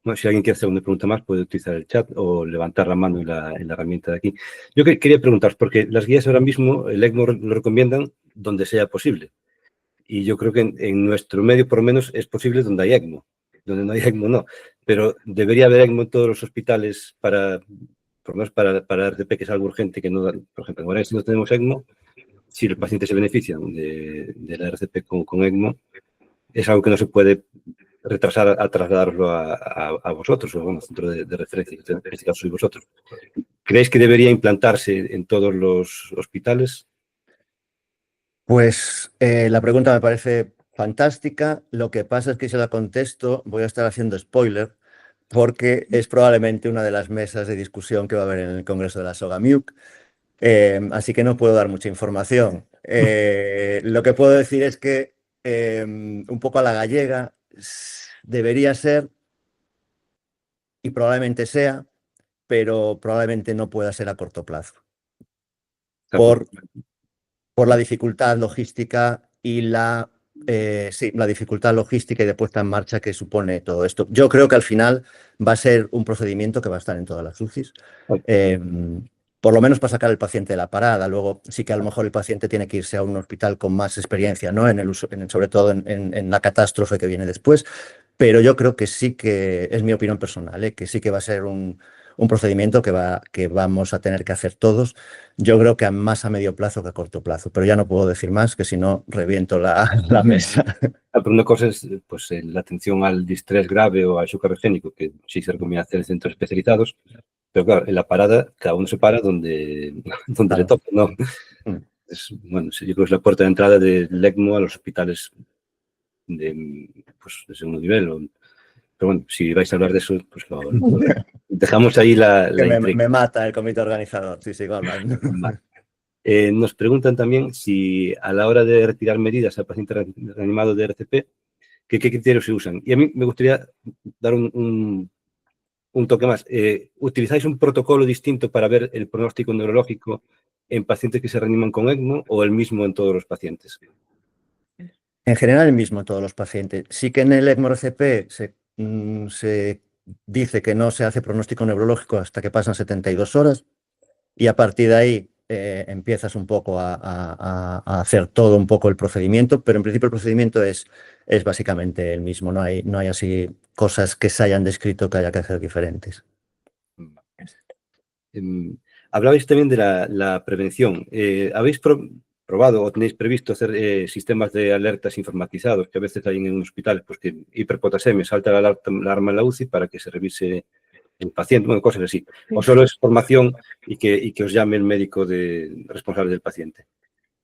Bueno, si alguien quiere hacer una pregunta más, puede utilizar el chat o levantar la mano en la herramienta de aquí. Yo quería preguntar, porque las guías ahora mismo, el ECMO lo recomiendan donde sea posible. Y yo creo que en nuestro medio, por lo menos, es posible donde hay ECMO. Donde no hay ECMO, no. Pero debería haber ECMO en todos los hospitales por lo menos para RCP, que es algo urgente, que no, por ejemplo, ahora si no tenemos ECMO, si los pacientes se benefician de la RCP con ECMO, es algo que no se puede retrasar a trasladarlo a vosotros, o bueno, centro de referencia, que en este caso sois vosotros. ¿Creéis que debería implantarse en todos los hospitales? Pues la pregunta me parece fantástica. Lo que pasa es que si la contesto voy a estar haciendo spoiler, porque es probablemente una de las mesas de discusión que va a haber en el Congreso de la SOGA-MIUC, así que no puedo dar mucha información. Lo que puedo decir es que un poco a la gallega debería ser, y probablemente sea, pero probablemente no pueda ser a corto plazo. Por la dificultad logística y la dificultad logística y de puesta en marcha que supone todo esto. Yo creo que al final va a ser un procedimiento que va a estar en todas las UCIs, por lo menos para sacar al paciente de la parada. Luego sí que a lo mejor el paciente tiene que irse a un hospital con más experiencia, ¿no?, sobre todo en la catástrofe que viene después, pero yo creo que sí, que es mi opinión personal, que sí que va a ser un procedimiento que vamos a tener que hacer todos. Yo creo que más a medio plazo que a corto plazo, pero ya no puedo decir más, que si no reviento la mesa. Pero una cosa es pues, la atención al distrés grave o al shock arrogénico, que sí se recomienda hacer en centros especializados, pero claro, en la parada cada uno se para donde Claro. le toca, ¿no? Bueno, yo creo que es la puerta de entrada del ECMO a los hospitales de segundo nivel. Pero bueno, si vais a hablar de eso, pues lo dejamos ahí la me mata el comité organizador, sí, sigo hablando. Nos preguntan también si a la hora de retirar medidas al paciente reanimado de RCP, ¿qué criterios se usan? Y a mí me gustaría dar un toque más. ¿Utilizáis un protocolo distinto para ver el pronóstico neurológico en pacientes que se reaniman con ECMO o el mismo en todos los pacientes? En general, el mismo en todos los pacientes. Sí que en el ECMO-RCP se dice que no se hace pronóstico neurológico hasta que pasan 72 horas, y a partir de ahí empiezas un poco a hacer todo un poco el procedimiento, pero en principio el procedimiento es básicamente el mismo. No hay así cosas que se hayan descrito que haya que hacer diferentes. Hablabais también de la prevención. ¿Habéis probado o tenéis previsto hacer sistemas de alertas informatizados, que a veces hay en un hospital, pues que hiperpotasemia, salta la alarma en la UCI para que se revise el paciente, bueno, cosas así. O solo es formación y que os llame el médico responsable del paciente.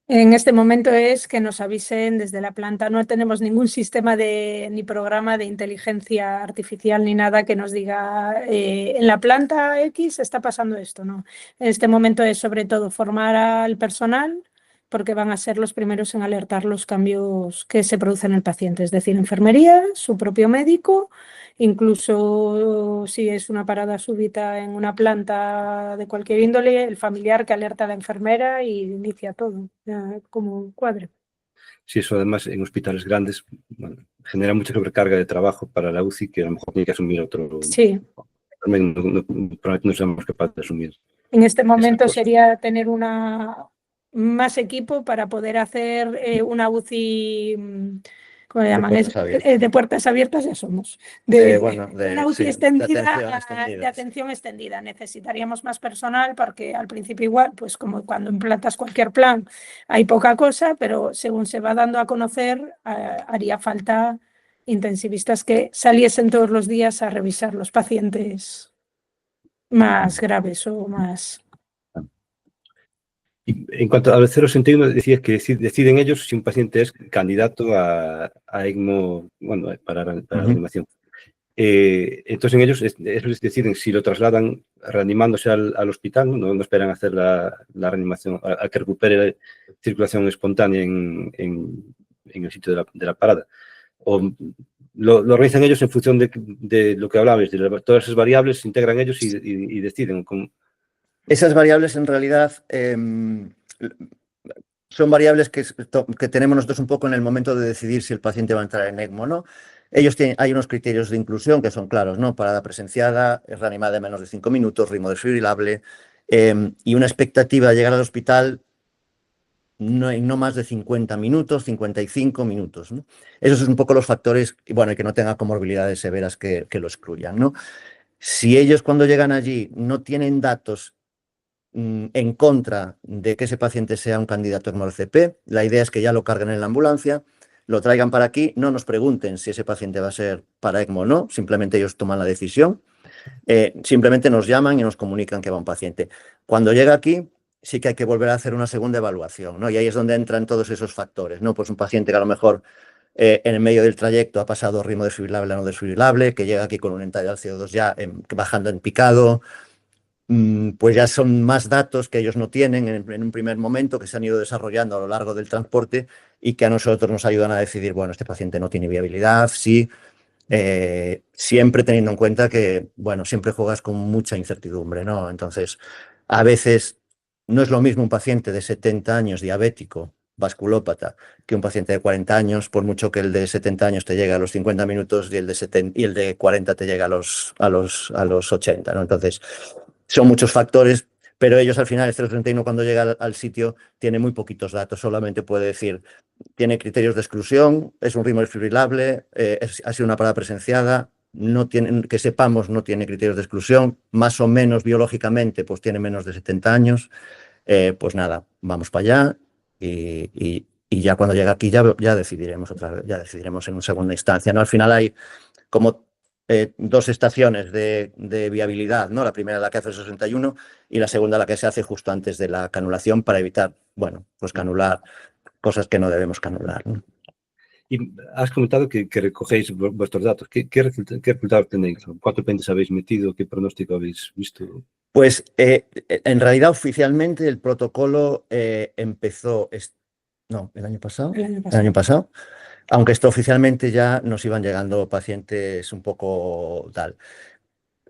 En este momento es que nos avisen desde la planta. No tenemos ningún sistema ni programa de inteligencia artificial ni nada que nos diga en la planta X está pasando esto, ¿no? En este momento es sobre todo formar al personal porque van a ser los primeros en alertar los cambios que se producen en el paciente, es decir, enfermería, su propio médico, incluso si es una parada súbita en una planta de cualquier índole, el familiar que alerta a la enfermera y inicia todo, como un cuadro. Sí, eso además en hospitales grandes, bueno, genera mucha sobrecarga de trabajo para la UCI que a lo mejor tiene que asumir otro. Sí. Probablemente no seamos capaces de asumir. En este momento sería tener más equipo para poder hacer una UCI, ¿cómo le llaman? De puertas abiertas ya somos. Una UCI extendida, de atención extendida. Necesitaríamos más personal porque al principio igual, pues como cuando implantas cualquier plan hay poca cosa, pero según se va dando a conocer, haría falta intensivistas que saliesen todos los días a revisar los pacientes más graves o más. Y en cuanto al 061, decías que deciden ellos si un paciente es candidato a ECMO, bueno, para reanimación. Entonces en ellos deciden si lo trasladan reanimándose al hospital, no esperan hacer la reanimación, a que recupere circulación espontánea en el sitio de la parada. O lo organizan ellos en función de lo que hablabais, de todas esas variables, se integran ellos y deciden. Esas variables en realidad son variables que tenemos nosotros un poco en el momento de decidir si el paciente va a entrar en ECMO o no. Hay unos criterios de inclusión que son claros, ¿no? Parada presenciada, reanimada en menos de 5 minutos, ritmo desfibrilable y una expectativa de llegar al hospital no más de 50 minutos, 55 minutos, ¿no? Esos son un poco los factores, y bueno, y que no tenga comorbilidades severas que lo excluyan, ¿no? Si ellos cuando llegan allí no tienen datos en contra de que ese paciente sea un candidato ECMO-RCP, la idea es que ya lo carguen en la ambulancia, lo traigan para aquí, no nos pregunten si ese paciente va a ser para ECMO o no, simplemente ellos toman la decisión, simplemente nos llaman y nos comunican que va un paciente. Cuando llega aquí, sí que hay que volver a hacer una segunda evaluación, ¿no? Y ahí es donde entran todos esos factores, ¿no? Pues un paciente que a lo mejor en el medio del trayecto ha pasado ritmo desfibrilable a no desfibrilable, que llega aquí con un entalado al CO2 ya bajando en picado, pues ya son más datos que ellos no tienen en un primer momento, que se han ido desarrollando a lo largo del transporte y que a nosotros nos ayudan a decidir, bueno, este paciente no tiene viabilidad, sí, siempre teniendo en cuenta que, bueno, siempre juegas con mucha incertidumbre, ¿no? Entonces, a veces no es lo mismo un paciente de 70 años diabético, vasculópata, que un paciente de 40 años, por mucho que el de 70 años te llegue a los 50 minutos y el de 40 te llegue a los 80, ¿no? Entonces, son muchos factores, pero ellos al final, este 31 cuando llega al sitio tiene muy poquitos datos, solamente puede decir, tiene criterios de exclusión, es un ritmo desfibrilable, ha sido una parada presenciada, que sepamos no tiene criterios de exclusión, más o menos biológicamente pues tiene menos de 70 años, pues nada, vamos para allá y ya cuando llega aquí ya decidiremos otra vez, ya decidiremos en una segunda instancia, ¿no? Al final hay como dos estaciones de viabilidad, ¿no? La primera la que hace el 61 y la segunda la que se hace justo antes de la canulación para evitar, bueno, pues canular cosas que no debemos canular, ¿no? Y has comentado que recogéis vuestros datos. ¿Qué resultados tenéis? ¿Cuántos pacientes habéis metido? ¿Qué pronóstico habéis visto? Pues en realidad oficialmente el protocolo empezó, el año pasado. El año pasado. Aunque esto oficialmente ya nos iban llegando pacientes un poco tal.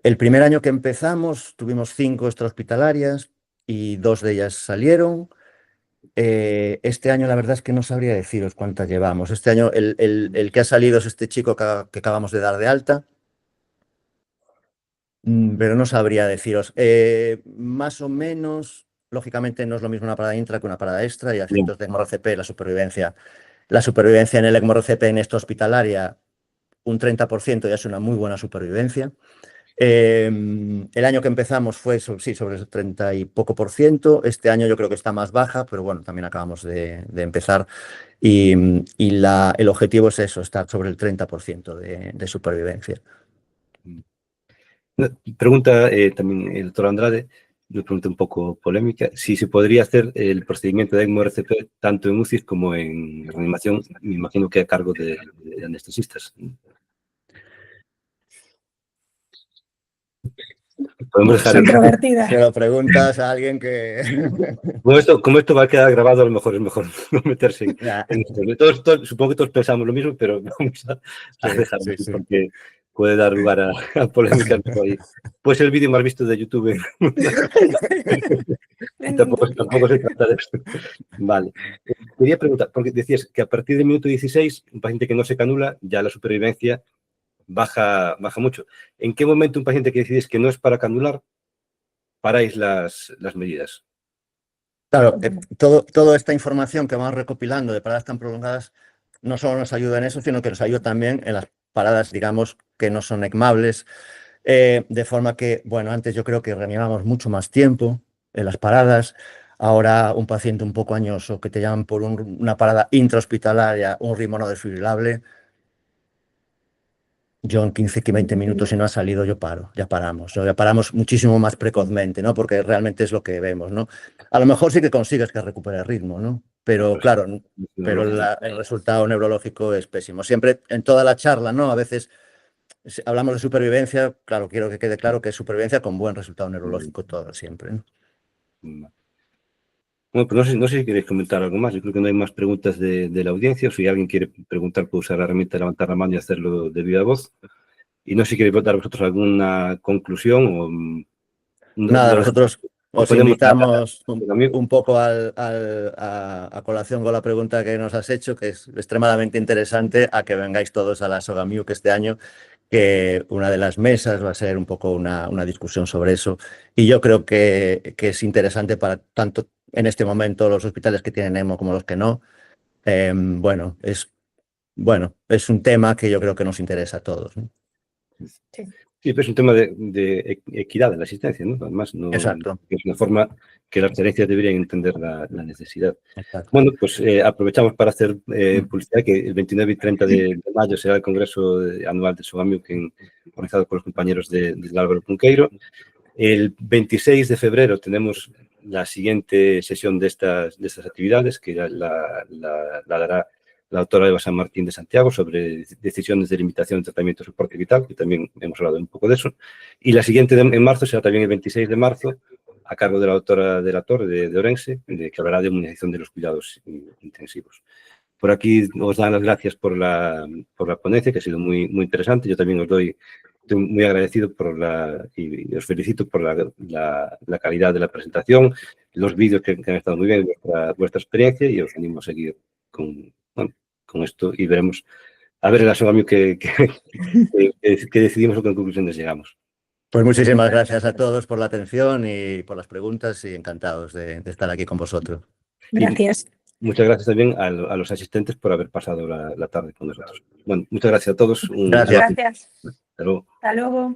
El primer año que empezamos tuvimos 5 extrahospitalarias y 2 de ellas salieron. Este año la verdad es que no sabría deciros cuántas llevamos. Este año el que ha salido es este chico que acabamos de dar de alta, pero no sabría deciros. Más o menos, lógicamente no es lo mismo una parada intra que una parada extra y a efectos de ECMO-RCP la supervivencia en el ECMO-RCP en esta hospitalaria, un 30% ya es una muy buena supervivencia. El año que empezamos fue sobre el 30 y poco por ciento. Este año yo creo que está más baja, pero bueno, también acabamos de empezar. Y el objetivo es eso, estar sobre el 30% de supervivencia. Pregunta también el doctor Andrade, una pregunta un poco polémica, si se podría hacer el procedimiento de ECMO-RCP tanto en UCI como en reanimación, me imagino que a cargo de anestesistas. Podemos dejar Introvertida. Se lo preguntas a alguien que... Como esto va a quedar grabado, a lo mejor es mejor no meterse en Ya. esto. Supongo que todos pensamos lo mismo, pero vamos a dejarlo sí, así sí. porque puede dar lugar a polémicas por ahí. Pues el vídeo más visto de YouTube. Tampoco se trata de esto. Vale. Quería preguntar, porque decías que a partir del minuto 16, un paciente que no se canula, ya la supervivencia baja mucho. ¿En qué momento un paciente que decides que no es para canular, paráis las medidas? Claro, toda esta información que vamos recopilando de paradas tan prolongadas no solo nos ayuda en eso, sino que nos ayuda también en las paradas, digamos, que no son ECMables, de forma que, bueno, antes yo creo que reanimábamos mucho más tiempo en las paradas. Ahora un paciente un poco añoso que te llaman por una parada intrahospitalaria, un ritmo no desfibrilable, yo en 15, 20 minutos, si no ha salido, yo paro, ya paramos. Ya paramos muchísimo más precozmente, ¿no? Porque realmente es lo que vemos, ¿no? A lo mejor sí que consigues que recupere el ritmo, ¿no? Pero claro, pero el resultado neurológico es pésimo. Siempre en toda la charla, ¿no? A veces hablamos de supervivencia, claro, quiero que quede claro que es supervivencia con buen resultado neurológico todo, siempre, ¿no? Bueno, pues no sé si queréis comentar algo más. Yo creo que no hay más preguntas de la audiencia. Si alguien quiere preguntar, puede usar la herramienta de levantar la mano y hacerlo de viva voz. Y no sé si queréis dar vosotros alguna conclusión o... Nada, nosotros os podemos invitamos un poco a colación con la pregunta que nos has hecho, que es extremadamente interesante, a que vengáis todos a la SOGAMIU que este año, que una de las mesas va a ser un poco una discusión sobre eso. Y yo creo que es interesante para tanto en este momento los hospitales que tienen ECMO como los que no. Bueno, es un tema que yo creo que nos interesa a todos, ¿no? Sí, pero es un tema de equidad en la asistencia, ¿no? Además, Exacto. es una forma que las gerencias deberían entender la necesidad. Exacto. Bueno, pues aprovechamos para hacer publicidad que el 29 y 30 de mayo será el Congreso Anual de SOGAMIU organizado por los compañeros del Álvaro Cunqueiro. El 26 de febrero tenemos la siguiente sesión de estas actividades, que la dará la doctora Eva San Martín de Santiago sobre decisiones de limitación de tratamiento de soporte vital, que también hemos hablado un poco de eso. Y la siguiente en marzo será también el 26 de marzo, a cargo de la doctora de la Torre de Orense, que hablará de inmunización de los cuidados intensivos. Por aquí os dan las gracias por la ponencia, que ha sido muy interesante. Yo también estoy muy agradecido y os felicito por la calidad de la presentación, los vídeos que han estado muy bien, vuestra experiencia, y os animo a seguir con esto y veremos, a ver en la SOGAMIU que decidimos o qué conclusiones llegamos. Pues muchísimas gracias a todos por la atención y por las preguntas y encantados de estar aquí con vosotros. Gracias. Y muchas gracias también a los asistentes por haber pasado la tarde con nosotros. Bueno, muchas gracias a todos. Gracias. Gracias. Hasta luego. Hasta luego.